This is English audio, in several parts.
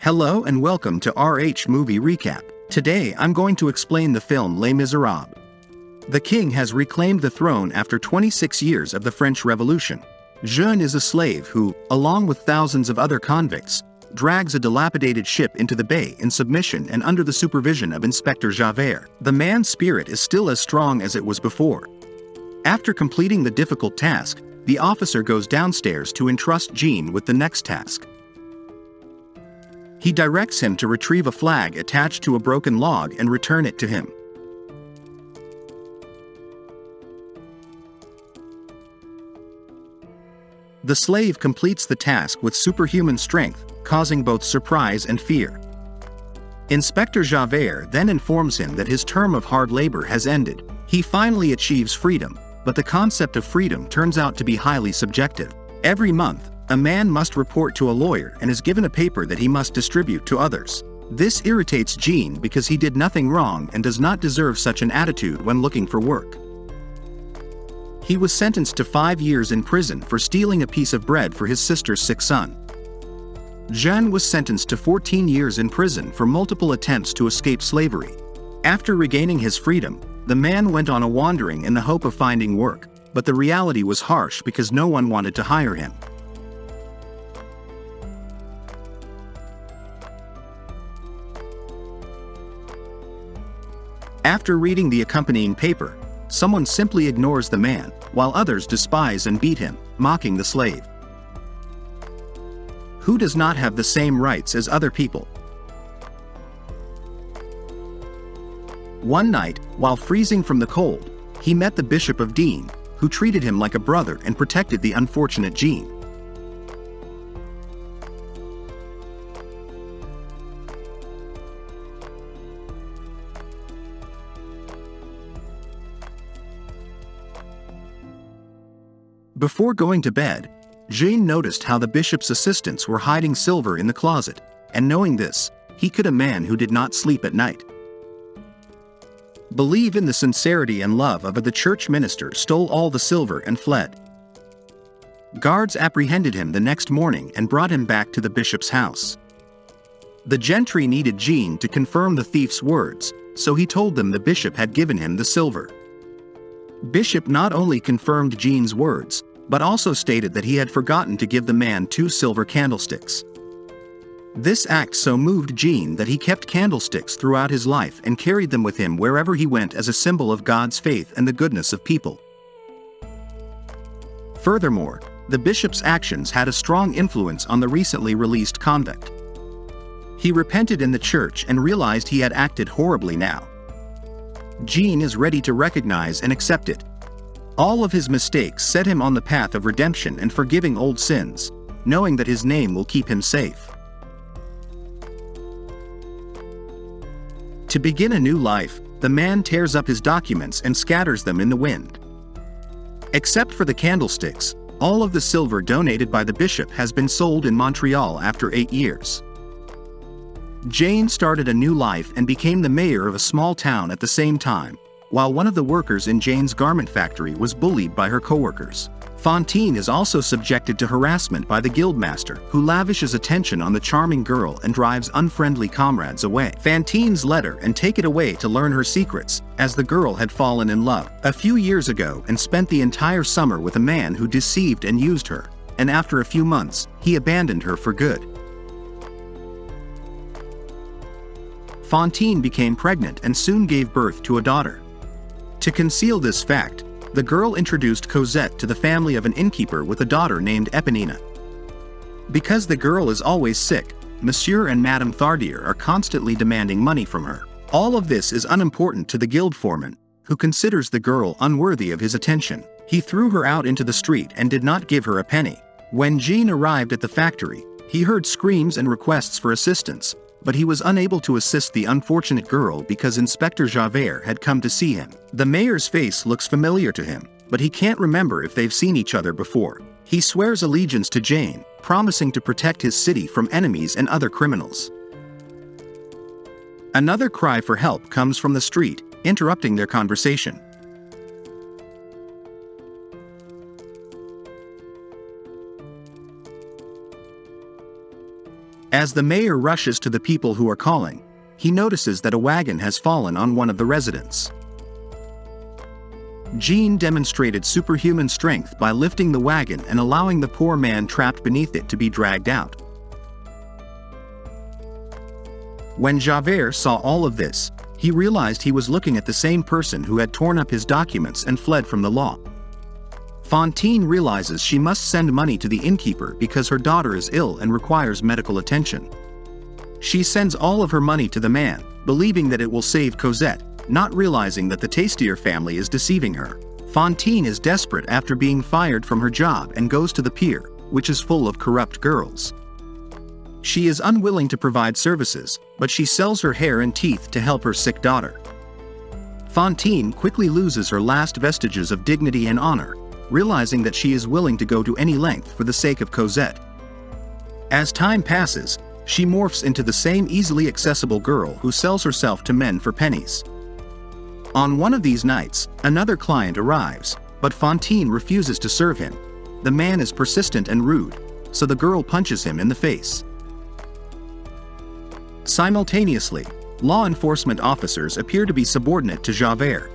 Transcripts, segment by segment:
Hello and welcome to RH Movie Recap. Today I'm going to explain the film Les Miserables. The king has reclaimed the throne after 26 years of the French Revolution. Jean is a slave who, along with thousands of other convicts, drags a dilapidated ship into the bay in submission and under the supervision of Inspector Javert. The man's spirit is still as strong as it was before. After completing the difficult task, the officer goes downstairs to entrust Jean with the next task. He directs him to retrieve a flag attached to a broken log and return it to him. The slave completes the task with superhuman strength, causing both surprise and fear. Inspector Javert then informs him that his term of hard labor has ended. He finally achieves freedom, but the concept of freedom turns out to be highly subjective. Every month, a man must report to a lawyer and is given a paper that he must distribute to others. This irritates Jean because he did nothing wrong and does not deserve such an attitude when looking for work. He was sentenced to 5 years in prison for stealing a piece of bread for his sister's sick son. Jean was sentenced to 14 years in prison for multiple attempts to escape slavery. After regaining his freedom, the man went on a wandering in the hope of finding work, but the reality was harsh because no one wanted to hire him. After reading the accompanying paper, someone simply ignores the man, while others despise and beat him, mocking the slave. Who does not have the same rights as other people? One night, while freezing from the cold, he met the Bishop of Digne, who treated him like a brother and protected the unfortunate Jean. Before going to bed, Jean noticed how the bishop's assistants were hiding silver in the closet, and knowing this, he killed a man who did not sleep at night. Believe in the sincerity and love of the church minister stole all the silver and fled. Guards apprehended him the next morning and brought him back to the bishop's house. The gentry needed Jean to confirm the thief's words, so he told them the bishop had given him the silver. Bishop not only confirmed Jean's words, but also stated that he had forgotten to give the man 2 silver candlesticks. This act so moved Jean that he kept candlesticks throughout his life and carried them with him wherever he went as a symbol of God's faith and the goodness of people. Furthermore, the bishop's actions had a strong influence on the recently released convict. He repented in the church and realized he had acted horribly now. Jean is ready to recognize and accept it. All of his mistakes set him on the path of redemption and forgiving old sins, knowing that his name will keep him safe. To begin a new life, the man tears up his documents and scatters them in the wind. Except for the candlesticks, all of the silver donated by the bishop has been sold in Montreal after 8 years. Jean started a new life and became the mayor of a small town at the same time, while one of the workers in Jane's garment factory was bullied by her coworkers. Fantine is also subjected to harassment by the guildmaster, who lavishes attention on the charming girl and drives unfriendly comrades away. Fantine's let her and take it away to learn her secrets, as the girl had fallen in love a few years ago and spent the entire summer with a man who deceived and used her, and after a few months, he abandoned her for good. Fantine became pregnant and soon gave birth to a daughter. To conceal this fact, the girl introduced Cosette to the family of an innkeeper with a daughter named Eponina. Because the girl is always sick, Monsieur and Madame Thardier are constantly demanding money from her. All of this is unimportant to the guild foreman, who considers the girl unworthy of his attention. He threw her out into the street and did not give her a penny. When Jean arrived at the factory, he heard screams and requests for assistance, but he was unable to assist the unfortunate girl because Inspector Javert had come to see him. The mayor's face looks familiar to him, but he can't remember if they've seen each other before. He swears allegiance to Jane, promising to protect his city from enemies and other criminals. Another cry for help comes from the street, interrupting their conversation. As the mayor rushes to the people who are calling, he notices that a wagon has fallen on one of the residents. Jean demonstrated superhuman strength by lifting the wagon and allowing the poor man trapped beneath it to be dragged out. When Javert saw all of this, he realized he was looking at the same person who had torn up his documents and fled from the law. Fantine realizes she must send money to the innkeeper because her daughter is ill and requires medical attention. She sends all of her money to the man, believing that it will save Cosette, not realizing that the Tastier family is deceiving her. Fantine is desperate after being fired from her job and goes to the pier, which is full of corrupt girls. She is unwilling to provide services, but she sells her hair and teeth to help her sick daughter. Fantine quickly loses her last vestiges of dignity and honor, realizing that she is willing to go to any length for the sake of Cosette. As time passes, she morphs into the same easily accessible girl who sells herself to men for pennies. On one of these nights, another client arrives, but Fantine refuses to serve him. The man is persistent and rude, so the girl punches him in the face. Simultaneously, law enforcement officers appear to be subordinate to Javert.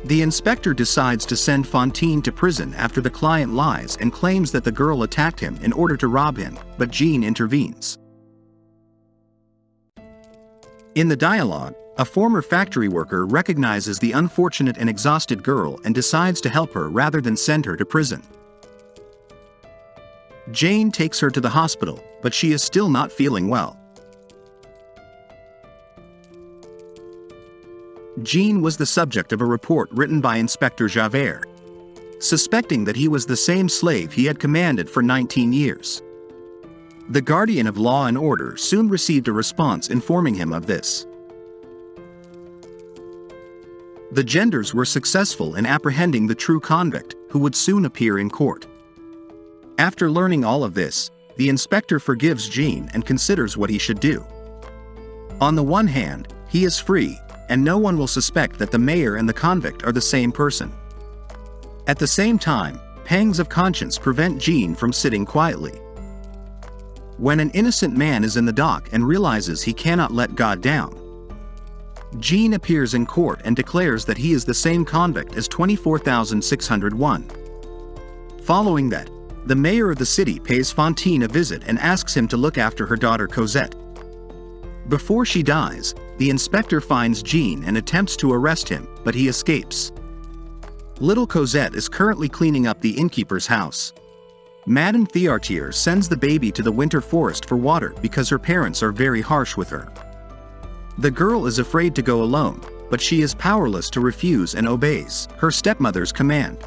The inspector decides to send Fantine to prison after the client lies and claims that the girl attacked him in order to rob him, but Jean intervenes. In the dialogue, a former factory worker recognizes the unfortunate and exhausted girl and decides to help her rather than send her to prison. Jane takes her to the hospital, but she is still not feeling well. Jean was the subject of a report written by Inspector Javert, suspecting that he was the same slave he had commanded for 19 years. The guardian of law and order soon received a response informing him of this. The genders were successful in apprehending the true convict, who would soon appear in court. After learning all of this, the inspector forgives Jean and considers what he should do. On the one hand, he is free, and no one will suspect that the mayor and the convict are the same person. At the same time, pangs of conscience prevent Jean from sitting quietly. When an innocent man is in the dock and realizes he cannot let God down, Jean appears in court and declares that he is the same convict as 24,601. Following that, the mayor of the city pays Fantine a visit and asks him to look after her daughter Cosette. Before she dies, the inspector finds Jean and attempts to arrest him, but he escapes. Little Cosette is currently cleaning up the innkeeper's house. Madame Théartier sends the baby to the winter forest for water because her parents are very harsh with her. The girl is afraid to go alone, but she is powerless to refuse and obeys her stepmother's command.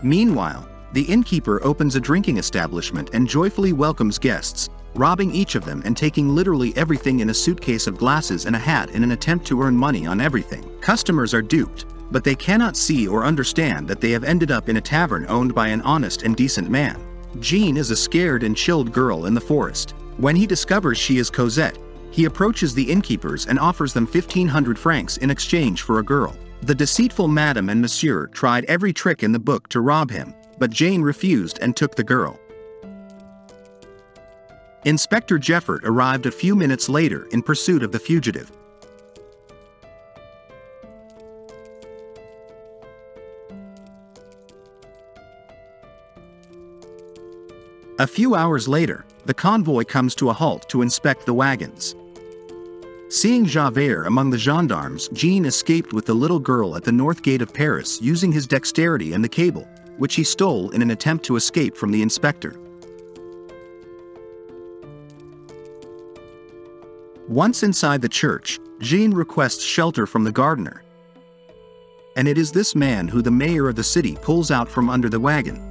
Meanwhile, the innkeeper opens a drinking establishment and joyfully welcomes guests, robbing each of them and taking literally everything in a suitcase of glasses and a hat in an attempt to earn money on everything. Customers are duped, but they cannot see or understand that they have ended up in a tavern owned by an honest and decent man. Jean is a scared and chilled girl in the forest. When he discovers she is Cosette, he approaches the innkeepers and offers them 1,500 francs in exchange for a girl. The deceitful madame and monsieur tried every trick in the book to rob him, but Jane refused and took the girl. Inspector Jeffert arrived a few minutes later in pursuit of the fugitive. A few hours later, the convoy comes to a halt to inspect the wagons. Seeing Javert among the gendarmes, Jean escaped with the little girl at the north gate of Paris using his dexterity and the cable, which he stole in an attempt to escape from the inspector. Once inside the church, Jean requests shelter from the gardener. And it is this man who the mayor of the city pulls out from under the wagon.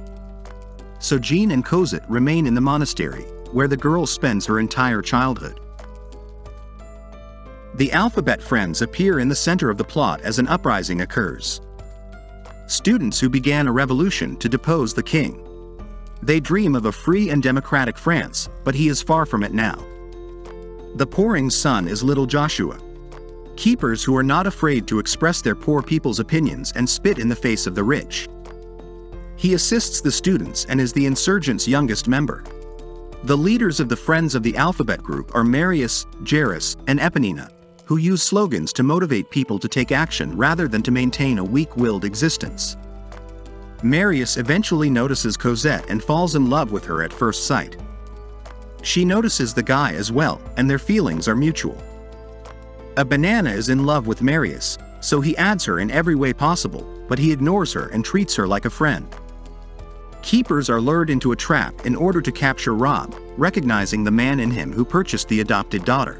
So Jean and Cosette remain in the monastery, where the girl spends her entire childhood. The alphabet friends appear in the center of the plot as an uprising occurs. Students who began a revolution to depose the king. They dream of a free and democratic France, but he is far from it now. The pouring son is little Joshua. Keepers who are not afraid to express their poor people's opinions and spit in the face of the rich. He assists the students and is the insurgents' youngest member. The leaders of the Friends of the Alphabet group are Marius, Jairus, and Eponina, who use slogans to motivate people to take action rather than to maintain a weak-willed existence. Marius eventually notices Cosette and falls in love with her at first sight. She notices the guy as well, and their feelings are mutual. A banana is in love with Marius, so he adds her in every way possible, but he ignores her and treats her like a friend. Keepers are lured into a trap in order to capture Rob, recognizing the man in him who purchased the adopted daughter.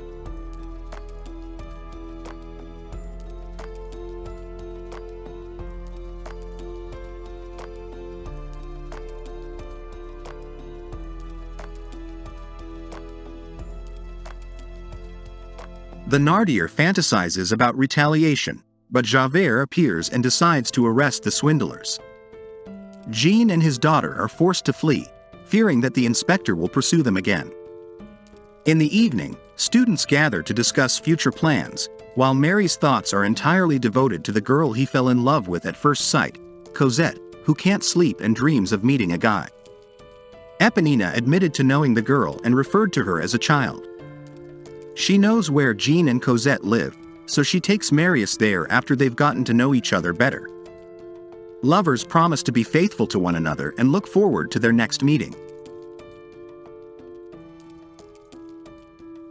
The Nardier fantasizes about retaliation, but Javert appears and decides to arrest the swindlers. Jean and his daughter are forced to flee, fearing that the inspector will pursue them again. In the evening, students gather to discuss future plans, while Mary's thoughts are entirely devoted to the girl he fell in love with at first sight, Cosette, who can't sleep and dreams of meeting a guy. Eponina admitted to knowing the girl and referred to her as a child. She knows where Jean and Cosette live, so she takes Marius there after they've gotten to know each other better. Lovers promise to be faithful to one another and look forward to their next meeting.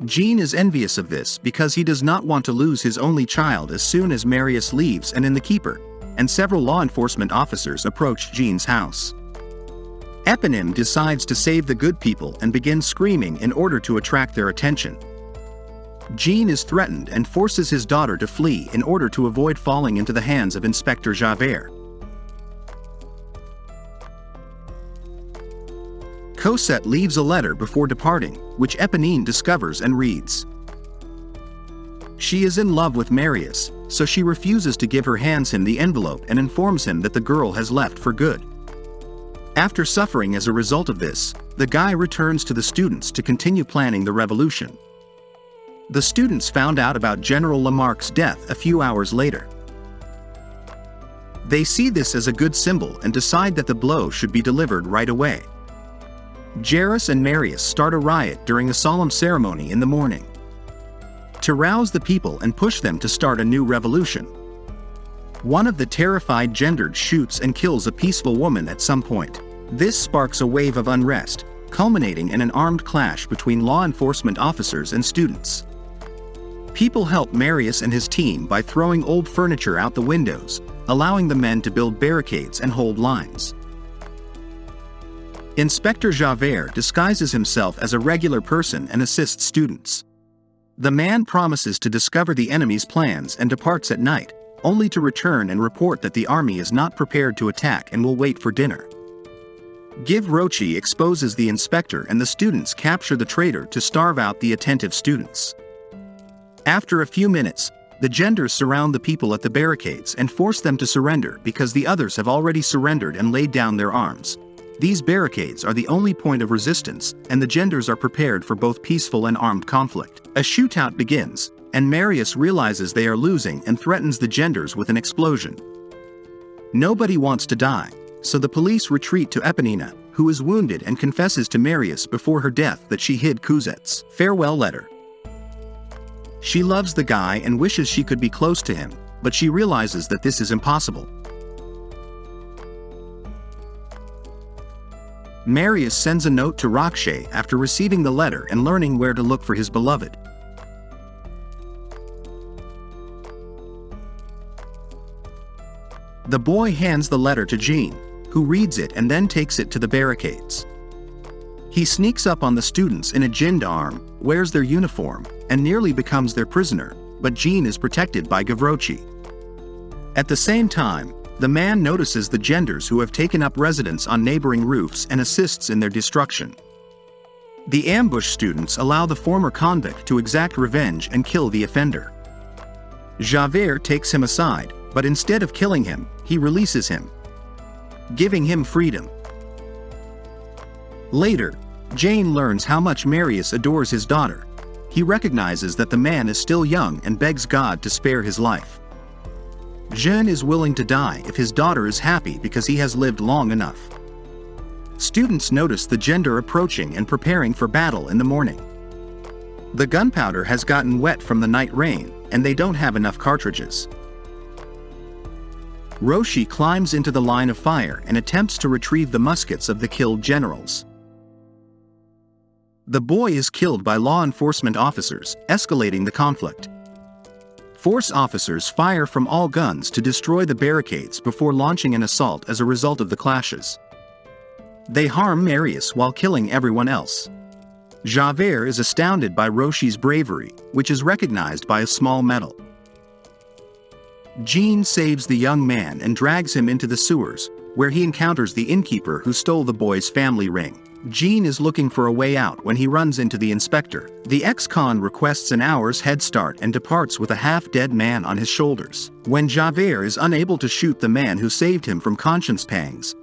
Jean is envious of this because he does not want to lose his only child as soon as Marius leaves and in the keeper, and several law enforcement officers approach Jean's house. Eponine decides to save the good people and begins screaming in order to attract their attention. Jean is threatened and forces his daughter to flee in order to avoid falling into the hands of Inspector Javert. Cosette leaves a letter before departing, which Eponine discovers and reads. She is in love with Marius, so she refuses to give her hands him the envelope and informs him that the girl has left for good. After suffering as a result of this, the guy returns to the students to continue planning the revolution. The students found out about General Lamarck's death a few hours later. They see this as a good symbol and decide that the blow should be delivered right away. Jairus and Marius start a riot during a solemn ceremony in the morning. To rouse the people and push them to start a new revolution. One of the terrified gendered shoots and kills a peaceful woman at some point. This sparks a wave of unrest, culminating in an armed clash between law enforcement officers and students. People help Marius and his team by throwing old furniture out the windows, allowing the men to build barricades and hold lines. Inspector Javert disguises himself as a regular person and assists students. The man promises to discover the enemy's plans and departs at night, only to return and report that the army is not prepared to attack and will wait for dinner. Gavroche exposes the inspector and the students capture the traitor to starve out the attentive students. After a few minutes, the genders surround the people at the barricades and force them to surrender because the others have already surrendered and laid down their arms. These barricades are the only point of resistance, and the genders are prepared for both peaceful and armed conflict. A shootout begins, and Marius realizes they are losing and threatens the genders with an explosion. Nobody wants to die, so the police retreat to Eponina, who is wounded and confesses to Marius before her death that she hid Cosette's farewell letter. She loves the guy and wishes she could be close to him, but she realizes that this is impossible. Marius sends a note to Rocher after receiving the letter and learning where to look for his beloved. The boy hands the letter to Jean, who reads it and then takes it to the barricades. He sneaks up on the students in a gendarme, wears their uniform, and nearly becomes their prisoner, but Jean is protected by Gavroche. At the same time, the man notices the genders who have taken up residence on neighboring roofs and assists in their destruction. The ambush students allow the former convict to exact revenge and kill the offender. Javert takes him aside, but instead of killing him, he releases him, giving him freedom. Later, Jane learns how much Marius adores his daughter. He recognizes that the man is still young and begs God to spare his life. Jean is willing to die if his daughter is happy because he has lived long enough. Students notice the gender approaching and preparing for battle in the morning. The gunpowder has gotten wet from the night rain, and they don't have enough cartridges. Roshi climbs into the line of fire and attempts to retrieve the muskets of the killed generals. The boy is killed by law enforcement officers, escalating the conflict. Force officers fire from all guns to destroy the barricades before launching an assault as a result of the clashes. They harm Marius while killing everyone else. Javert is astounded by Roshi's bravery, which is recognized by a small medal. Jean saves the young man and drags him into the sewers, where he encounters the innkeeper who stole the boy's family ring. Jean is looking for a way out when he runs into the inspector. The ex-con requests an hour's head start and departs with a half-dead man on his shoulders. When Javert is unable to shoot the man who saved him from conscience pangs,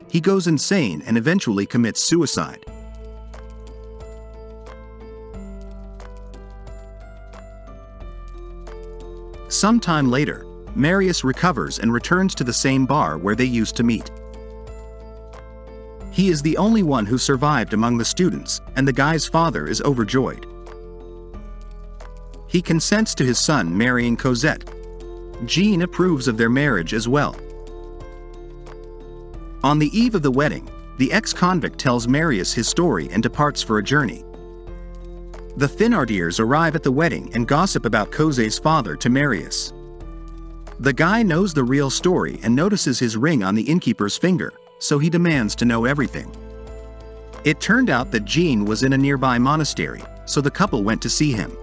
he goes insane and eventually commits suicide. Sometime later, Marius recovers and returns to the same bar where they used to meet. He is the only one who survived among the students, and the guy's father is overjoyed. He consents to his son marrying Cosette. Jean approves of their marriage as well. On the eve of the wedding, the ex-convict tells Marius his story and departs for a journey. The Thénardiers arrive at the wedding and gossip about Cosette's father to Marius. The guy knows the real story and notices his ring on the innkeeper's finger, so he demands to know everything. It turned out that Jean was in a nearby monastery, so the couple went to see him.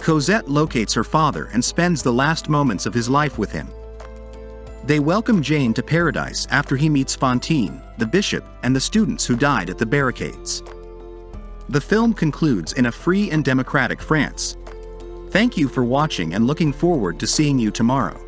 Cosette locates her father and spends the last moments of his life with him. They welcome Jean to paradise after he meets Fantine, the bishop, and the students who died at the barricades. The film concludes in a free and democratic France. Thank you for watching and looking forward to seeing you tomorrow.